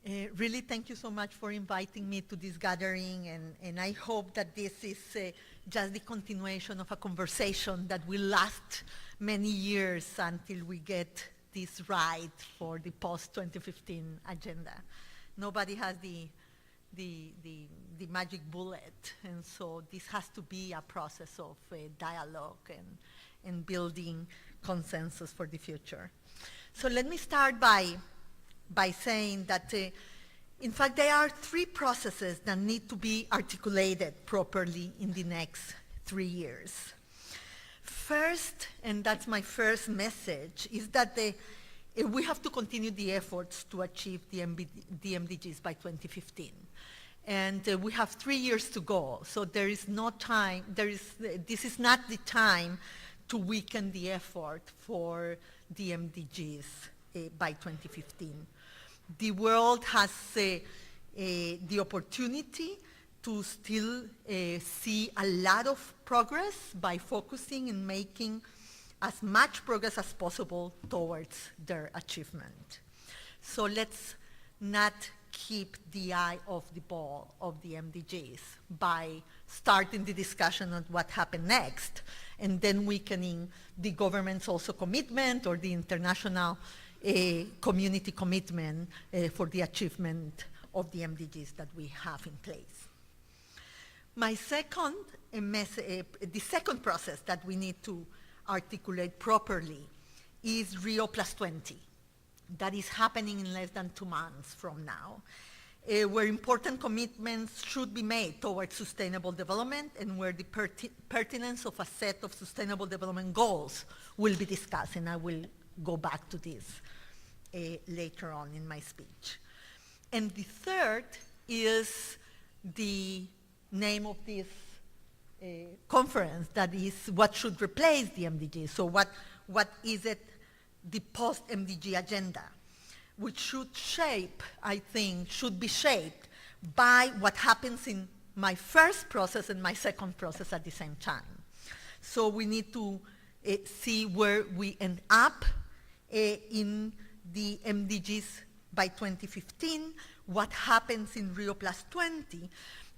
Really, thank you so much for inviting me to this gathering, and I hope that this is just the continuation of a conversation that will last many years until we get this right for the post-2015 agenda. Nobody has the magic bullet, and so this has to be a process of dialogue and building consensus for the future. So let me start by saying that, in fact, there are three processes that need to be articulated properly in the next 3 years. First, and that's my first message, is that we have to continue the efforts to achieve the MDGs by 2015. And we have 3 years to go, so there is no time, this is not the time to weaken the effort for the MDGs by 2015. The world has the opportunity to still see a lot of progress by focusing and making as much progress as possible towards their achievement. So let's not keep the eye off the ball of the MDGs by starting the discussion on what happened next, and then weakening the government's also commitment or the international community commitment for the achievement of the MDGs that we have in place. My second the second process that we need to articulate properly is Rio Plus 20. That is happening in less than 2 months from now, where important commitments should be made towards sustainable development and where the pertinence of a set of sustainable development goals will be discussed, and I will go back to this later on in my speech. And the third is the name of this conference, that is what should replace the MDG. So what is it, the post-MDG agenda, which should shape, I think, should be shaped by what happens in my first process and my second process at the same time. So we need to see where we end up in the MDGs by 2015, what happens in Rio Plus 20,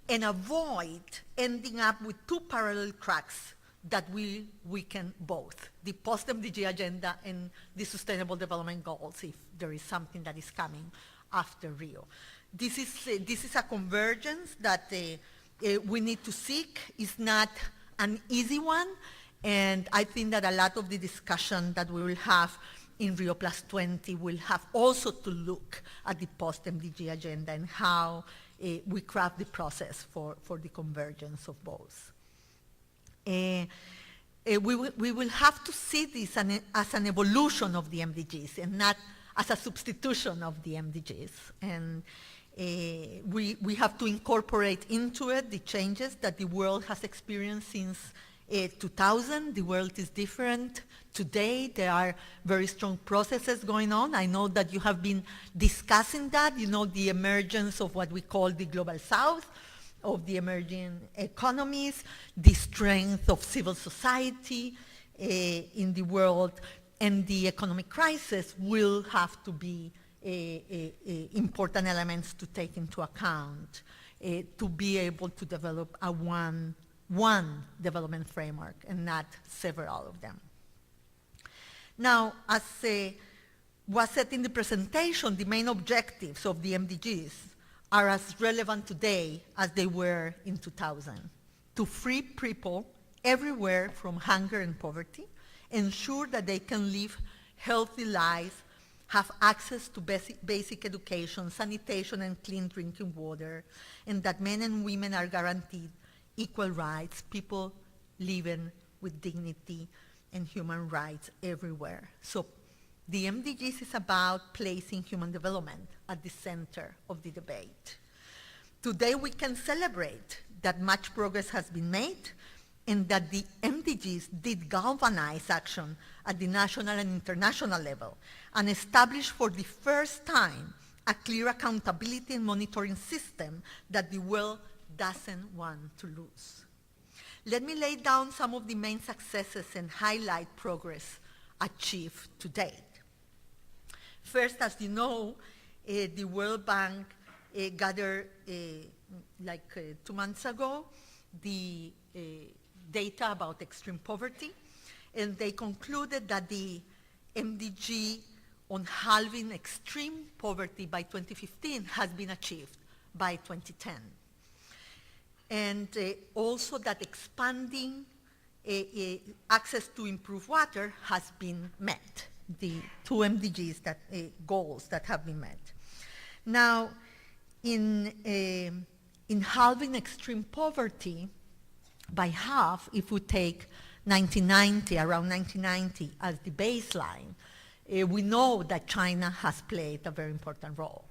and avoid ending up with 2 parallel tracks that will weaken both, the post-MDG agenda and the Sustainable Development Goals, if there is something that is coming after Rio. This is a convergence that we need to seek. It's not an easy one, and I think that a lot of the discussion that we will have in Rio Plus 20 will have also to look at the post-MDG agenda and how we craft the process for the convergence of both. We will have to see this as an evolution of the MDGs and not as a substitution of the MDGs. And we have to incorporate into it the changes that the world has experienced since 2000. The world is different today. There are very strong processes going on. I know that you have been discussing that, the emergence of what we call the Global South, of the emerging economies, the strength of civil society in the world, and the economic crisis will have to be important elements to take into account to be able to develop a one development framework and not several of them. Now, as was said in the presentation, the main objectives of the MDGs are as relevant today as they were in 2000. To free people everywhere from hunger and poverty, ensure that they can live healthy lives, have access to basic education, sanitation, and clean drinking water, and that men and women are guaranteed equal rights, people living with dignity and human rights everywhere. So the MDGs is about placing human development at the center of the debate. Today we can celebrate that much progress has been made and that the MDGs did galvanize action at the national and international level and establish for the first time a clear accountability and monitoring system that the world doesn't want to lose. Let me lay down some of the main successes and highlight progress achieved to date. First, as you know, The World Bank gathered, 2 months ago, the data about extreme poverty, and they concluded that the MDG on halving extreme poverty by 2015 has been achieved by 2010. And also that expanding access to improved water has been met, the 2 MDGs goals that have been met. Now, in halving extreme poverty by half, if we take around 1990 as the baseline, we know that China has played a very important role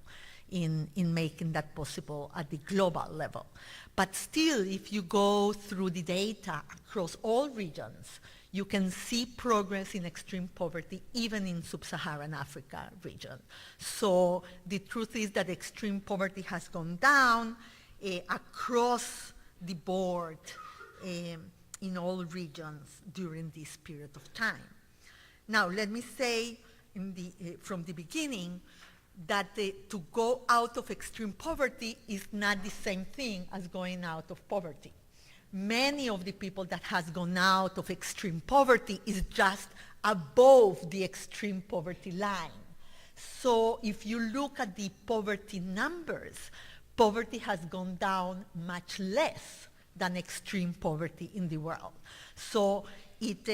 in making that possible at the global level. But still, if you go through the data across all regions, you can see progress in extreme poverty even in sub-Saharan Africa region. So the truth is that extreme poverty has gone down across the board in all regions during this period of time. Now, let me say from the beginning that to go out of extreme poverty is not the same thing as going out of poverty. Many of the people that has gone out of extreme poverty is just above the extreme poverty line. So if you look at the poverty numbers, poverty has gone down much less than extreme poverty in the world. So it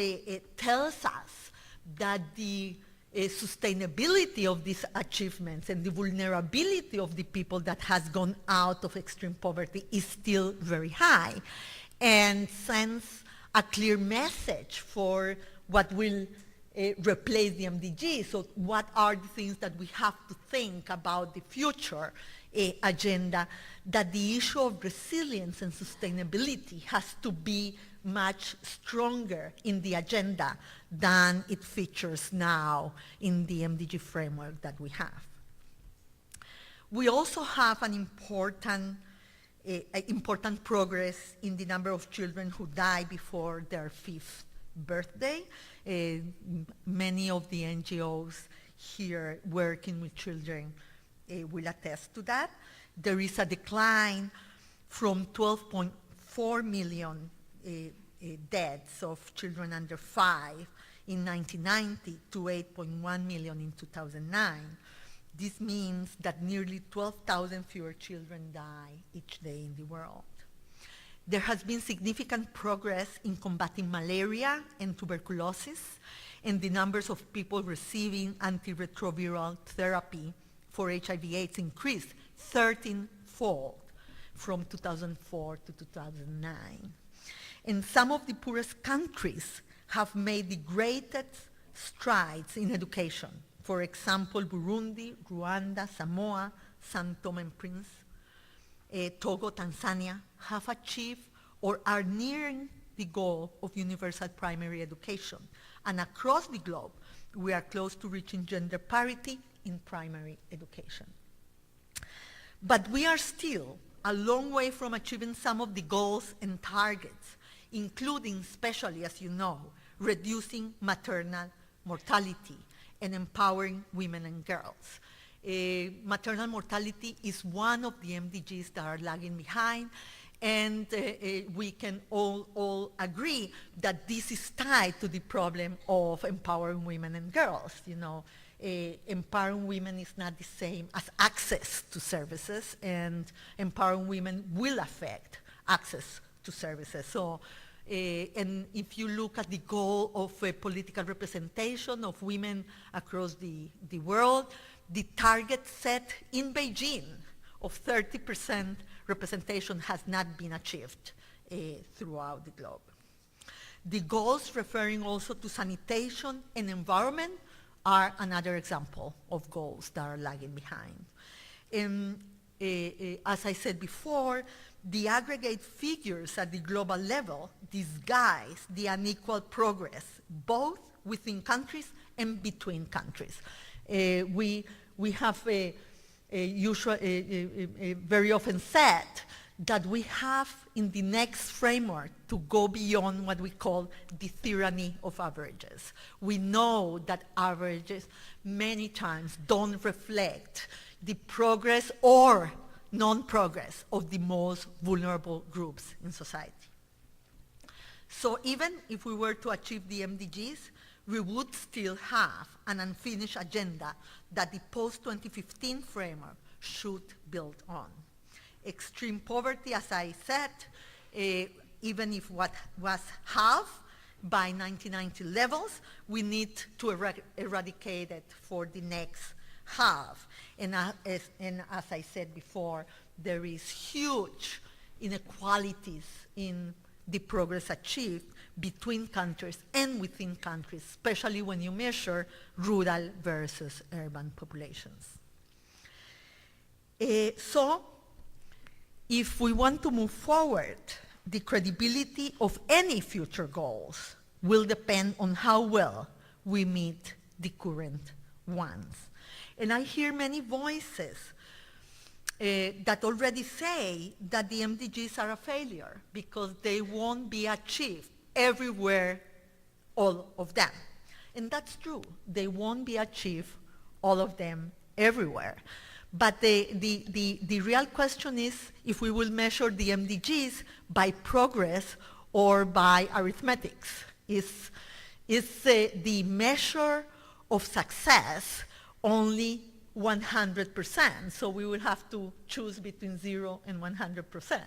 tells us that the sustainability of these achievements and the vulnerability of the people that has gone out of extreme poverty is still very high, and sends a clear message for what will replace the MDGs. So what are the things that we have to think about the future agenda, that the issue of resilience and sustainability has to be much stronger in the agenda than it features now in the MDG framework that we have. We also have an important progress in the number of children who die before their 5th birthday. Many of the NGOs here working with children will attest to that. There is a decline from 12.4 million deaths of children under 5 in 1990 to 8.1 million in 2009. This means that nearly 12,000 fewer children die each day in the world. There has been significant progress in combating malaria and tuberculosis, and the numbers of people receiving antiretroviral therapy for HIV/AIDS increased 13-fold from 2004 to 2009. And some of the poorest countries have made the greatest strides in education. For example, Burundi, Rwanda, Samoa, St. Thomas and Prince, Togo, Tanzania have achieved or are nearing the goal of universal primary education. And across the globe, we are close to reaching gender parity in primary education. But we are still a long way from achieving some of the goals and targets, including, especially as you know, reducing maternal mortality and empowering women and girls. Maternal mortality is one of the MDGs that are lagging behind, and we can all agree that this is tied to the problem of empowering women and girls. You know, empowering women is not the same as access to services, and empowering women will affect access to services. So, and if you look at the goal of political representation of women across the world, the target set in Beijing of 30% representation has not been achieved throughout the globe. The goals referring also to sanitation and environment are another example of goals that are lagging behind. As I said before, the aggregate figures at the global level disguise the unequal progress, both within countries and between countries. We have very often said that we have in the next framework to go beyond what we call the tyranny of averages. We know that averages many times don't reflect, the progress or non-progress of the most vulnerable groups in society. So even if we were to achieve the MDGs, we would still have an unfinished agenda that the post-2015 framework should build on. Extreme poverty, as I said, even if what was half by 1990 levels, we need to eradicate it for the next half. And as I said before, there is huge inequalities in the progress achieved between countries and within countries, especially when you measure rural versus urban populations. So if we want to move forward, the credibility of any future goals will depend on how well we meet the current ones. And I hear many voices that already say that the MDGs are a failure because they won't be achieved everywhere, all of them. And that's true. They won't be achieved, all of them, everywhere. But the real question is if we will measure the MDGs by progress or by arithmetics. Is the measure of success only 100%? So we will have to choose between 0 and 100%.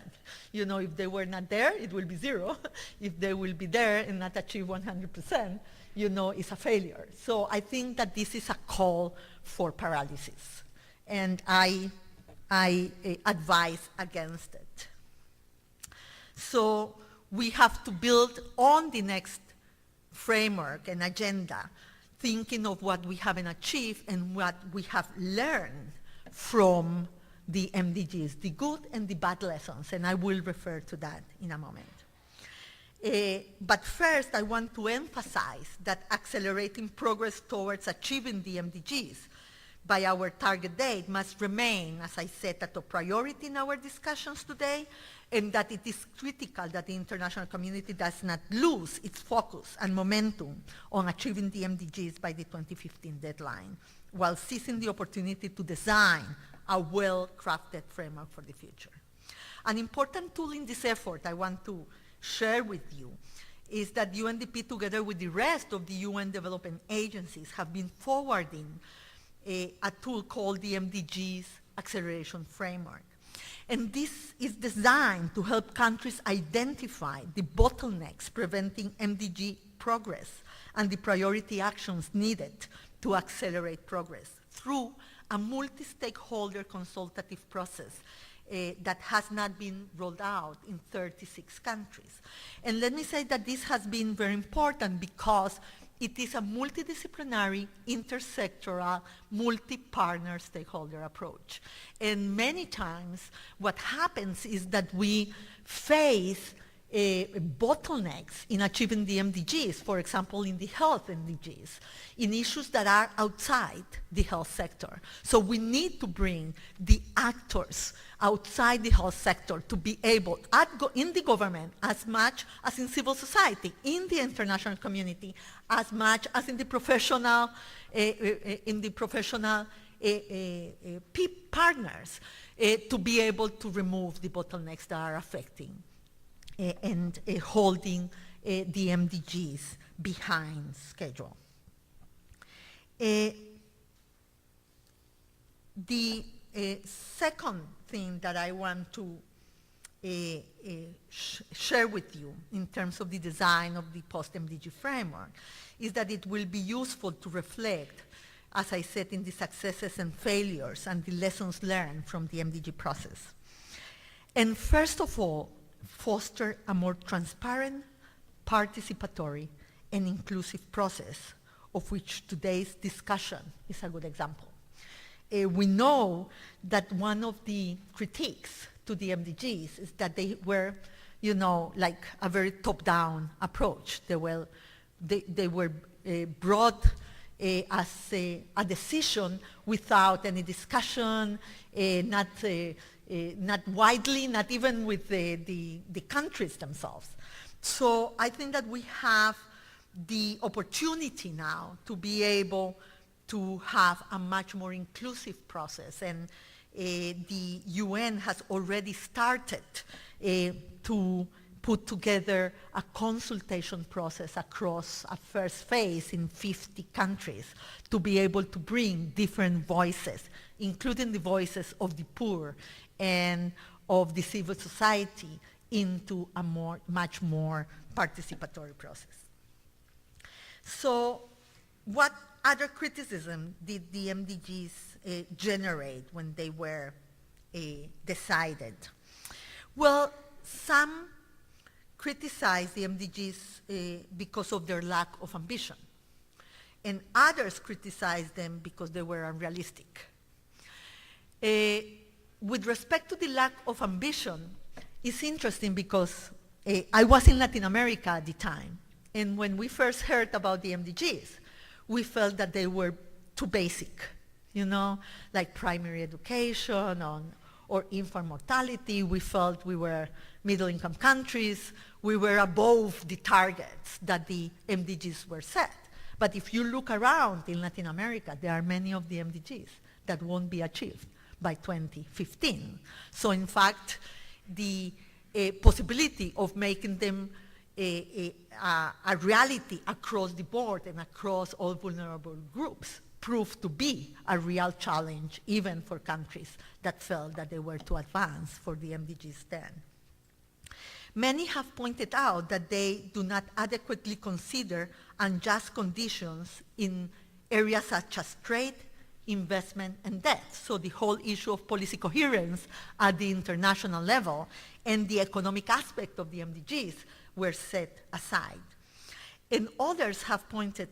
You know, if they were not there, it will be 0. If they will be there and not achieve 100%, you know, it's a failure. So I think that this is a call for paralysis. And I advise against it. So we have to build on the next framework and agenda, thinking of what we haven't achieved and what we have learned from the MDGs, the good and the bad lessons, and I will refer to that in a moment. But first, I want to emphasize that accelerating progress towards achieving the MDGs by our target date must remain, as I said, a top priority in our discussions today, and that it is critical that the international community does not lose its focus and momentum on achieving the MDGs by the 2015 deadline, while seizing the opportunity to design a well-crafted framework for the future. An important tool in this effort I want to share with you is that UNDP, together with the rest of the UN development agencies, have been forwarding a tool called the MDGs Acceleration Framework. And this is designed to help countries identify the bottlenecks preventing MDG progress and the priority actions needed to accelerate progress through a multi-stakeholder consultative process that has not been rolled out in 36 countries. And let me say that this has been very important because it is a multidisciplinary, intersectoral, multi-partner stakeholder approach. And many times what happens is that we face bottlenecks in achieving the MDGs, for example, in the health MDGs, in issues that are outside the health sector. So we need to bring the actors outside the health sector to be able, in the government as much as in civil society, in the international community, as much as in the professional, partners, to be able to remove the bottlenecks that are affecting and holding the MDGs behind schedule. The second thing that I want to share with you in terms of the design of the post-MDG framework is that it will be useful to reflect, as I said, in the successes and failures and the lessons learned from the MDG process. And first of all, foster a more transparent, participatory, and inclusive process, of which today's discussion is a good example. We know that one of the critiques to the MDGs is that they were, you know, like a very top-down approach. They were brought as a decision without any discussion, not widely, not even with the countries themselves. So I think that we have the opportunity now to be able to have a much more inclusive process. And the UN has already started to put together a consultation process across a first phase in 50 countries to be able to bring different voices, including the voices of the poor and of the civil society, into a much more participatory process. So what other criticism did the MDGs generate when they were decided? Well, some criticized the MDGs because of their lack of ambition, and others criticized them because they were unrealistic. With respect to the lack of ambition, it's interesting because I was in Latin America at the time, and when we first heard about the MDGs, we felt that they were too basic, like primary education or infant mortality. We felt we were middle-income countries. We were above the targets that the MDGs were set. But if you look around in Latin America, there are many of the MDGs that won't be achieved by 2015. So in fact, the possibility of making them a reality across the board and across all vulnerable groups proved to be a real challenge, even for countries that felt that they were too advanced for the MDGs then. Many have pointed out that they do not adequately consider unjust conditions in areas such as trade, investment, and debt. So the whole issue of policy coherence at the international level and the economic aspect of the MDGs were set aside. And others have pointed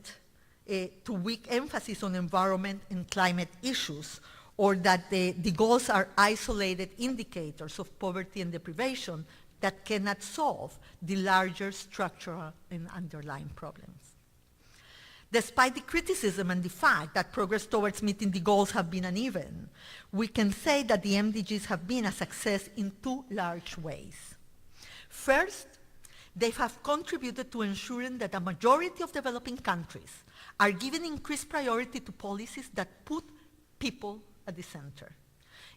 to weak emphasis on environment and climate issues, or that the goals are isolated indicators of poverty and deprivation that cannot solve the larger structural and underlying problems. Despite the criticism and the fact that progress towards meeting the goals have been uneven, we can say that the MDGs have been a success in two large ways. First, they have contributed to ensuring that a majority of developing countries are given increased priority to policies that put people at the center.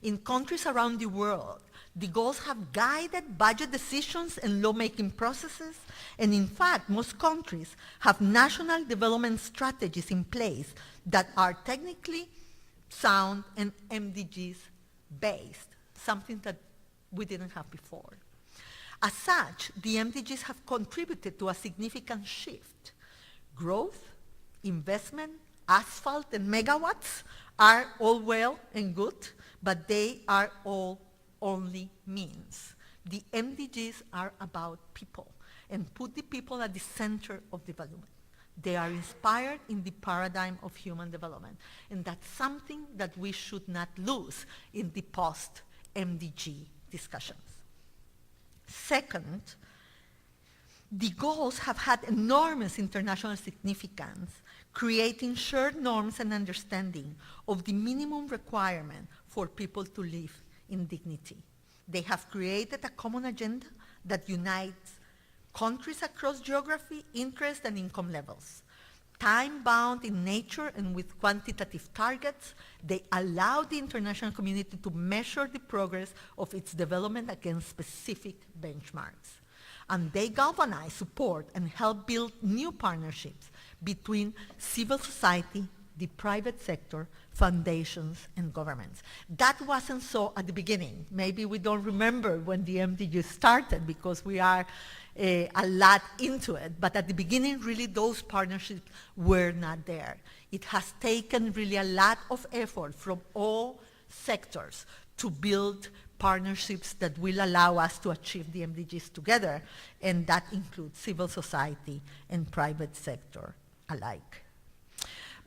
In countries around the world, the goals have guided budget decisions and lawmaking processes, and in fact, most countries have national development strategies in place that are technically sound and MDGs based, something that we didn't have before. As such, the MDGs have contributed to a significant shift. Growth, investment, asphalt, and megawatts are all well and good, but they are all only means. The MDGs are about people and put the people at the center of development. They are inspired in the paradigm of human development, and that's something that we should not lose in the post-MDG discussions. Second, the goals have had enormous international significance, creating shared norms and understanding of the minimum requirement for people to live in dignity. They have created a common agenda that unites countries across geography, interest, and income levels. Time-bound in nature and with quantitative targets, they allow the international community to measure the progress of its development against specific benchmarks. And they galvanize support and help build new partnerships between civil society, the private sector, foundations, and governments. That wasn't so at the beginning. Maybe we don't remember when the MDGs started because we are a lot into it, but at the beginning, really, those partnerships were not there. It has taken really a lot of effort from all sectors to build partnerships that will allow us to achieve the MDGs together, and that includes civil society and private sector alike.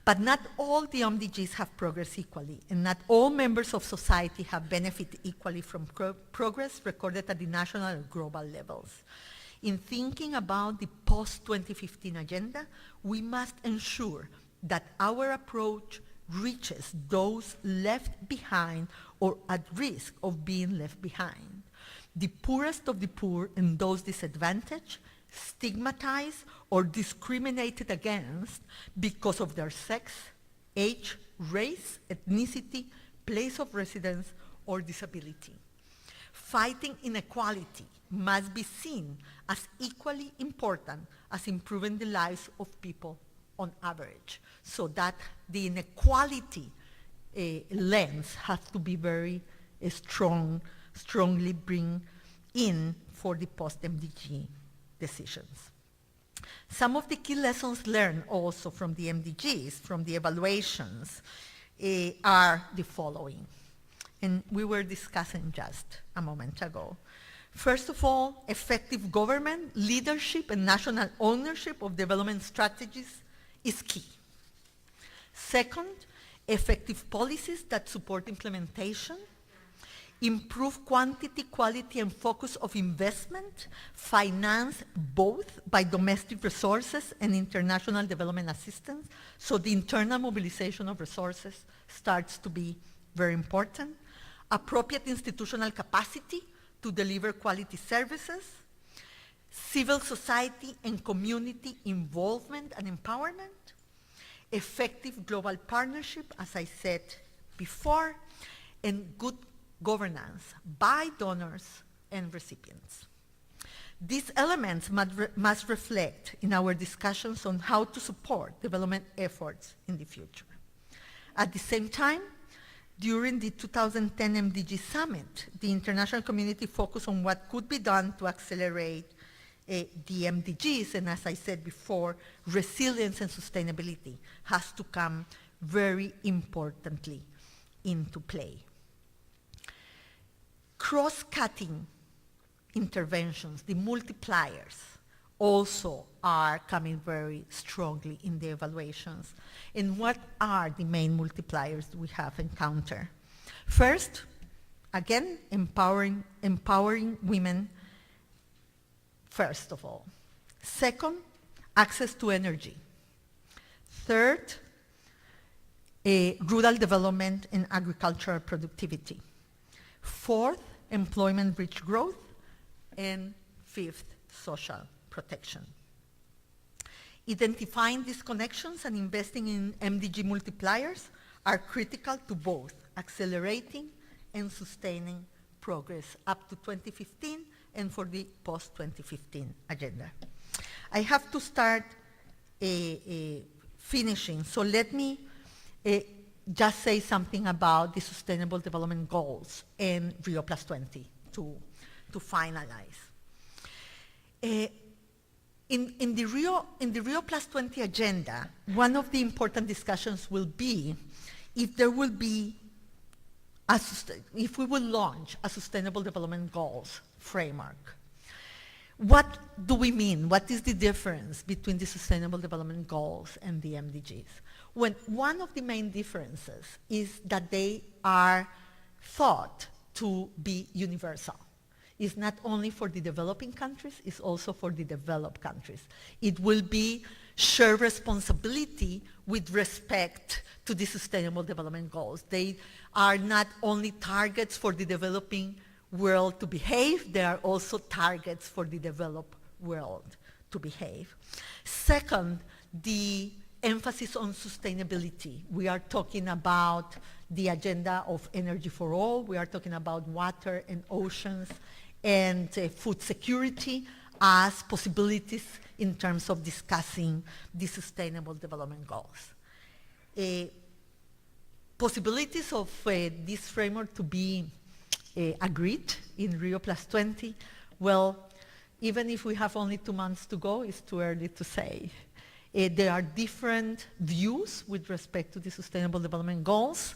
But not all the MDGs have progressed equally, and not all members of society have benefited equally from progress recorded at the national and global levels. In thinking about the post-2015 agenda, we must ensure that our approach reaches those left behind or at risk of being left behind. The poorest of the poor and those disadvantaged, stigmatized or discriminated against because of their sex, age, race, ethnicity, place of residence, or disability. Fighting inequality must be seen as equally important as improving the lives of people on average, so that the inequality lens has to be very strongly bring in for the post-MDG decisions. Some of the key lessons learned also from the MDGs, from the evaluations, are the following. And we were discussing just a moment ago. First of all, effective government, leadership, and national ownership of development strategies is key. Second, effective policies that support implementation, improve quantity, quality, and focus of investment, financed both by domestic resources and international development assistance, so the internal mobilization of resources starts to be very important. Appropriate institutional capacity to deliver quality services, civil society and community involvement and empowerment, effective global partnership, as I said before, and good governance by donors and recipients. These elements must reflect in our discussions on how to support development efforts in the future. At the same time, during the 2010 MDG Summit, the international community focused on what could be done to accelerate the MDGs, and as I said before, resilience and sustainability has to come very importantly into play. Cross-cutting interventions, the multipliers, also are coming very strongly in the evaluations. And what are the main multipliers we have encountered? First, again, empowering women, first of all. Second, access to energy. Third, rural development and agricultural productivity. Fourth, employment-rich growth. And fifth, social protection. Identifying these connections and investing in MDG multipliers are critical to both accelerating and sustaining progress up to 2015 and for the post-2015 agenda. I have to start finishing, so let me just say something about the Sustainable Development Goals and Rio Plus 20 to finalize. In the Rio Plus 20 agenda, one of the important discussions will be if there will be if we will launch a Sustainable Development Goals framework. What do we mean? What is the difference between the Sustainable Development Goals and the MDGs? When one of the main differences is that they are thought to be universal. It's not only for the developing countries, it's also for the developed countries. It will be shared responsibility with respect to the Sustainable Development Goals. They are not only targets for the developing world to behave, they are also targets for the developed world to behave. Second, the emphasis on sustainability. We are talking about the agenda of energy for all, we are talking about water and oceans, and food security as possibilities in terms of discussing the Sustainable Development Goals. Possibilities of this framework to be agreed in Rio Plus 20, well, even if we have only 2 months to go, it's too early to say. There are different views with respect to the Sustainable Development Goals.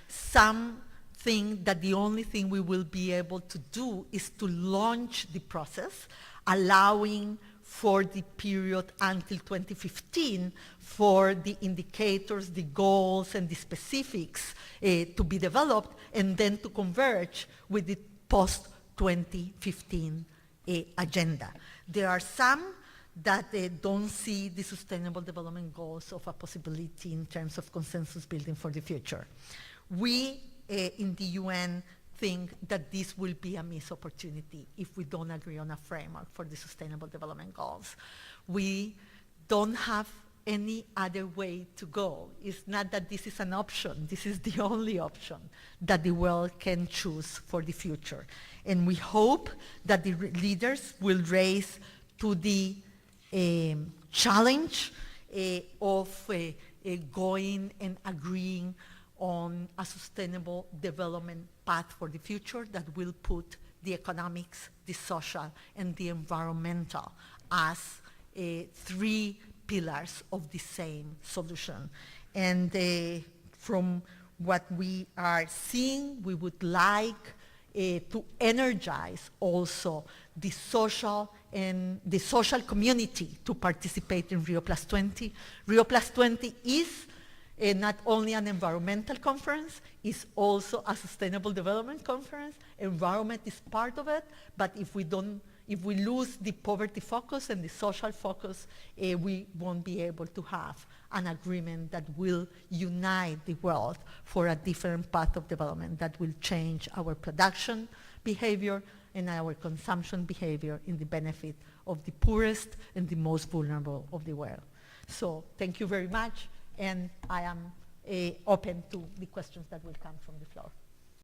Some think that the only thing we will be able to do is to launch the process, allowing for the period until 2015 for the indicators, the goals, and the specifics to be developed, and then to converge with the post-2015 agenda. There are some that don't see the Sustainable Development Goals of a possibility in terms of consensus building for the future. We in the UN think that this will be a missed opportunity if we don't agree on a framework for the Sustainable Development Goals. We don't have any other way to go. It's not that this is an option. This is the only option that the world can choose for the future. And we hope that the leaders will raise to the challenge of going and agreeing on a sustainable development path for the future that will put the economics, the social, and the environmental as three pillars of the same solution. And from what we are seeing, we would like to energize also the social and the social community to participate in Rio Plus 20. Rio Plus 20 is not only an environmental conference, it's also a sustainable development conference. Environment is part of it, but if we lose the poverty focus and the social focus, we won't be able to have an agreement that will unite the world for a different path of development that will change our production behavior and our consumption behavior in the benefit of the poorest and the most vulnerable of the world. So thank you very much, and I am open to the questions that will come from the floor.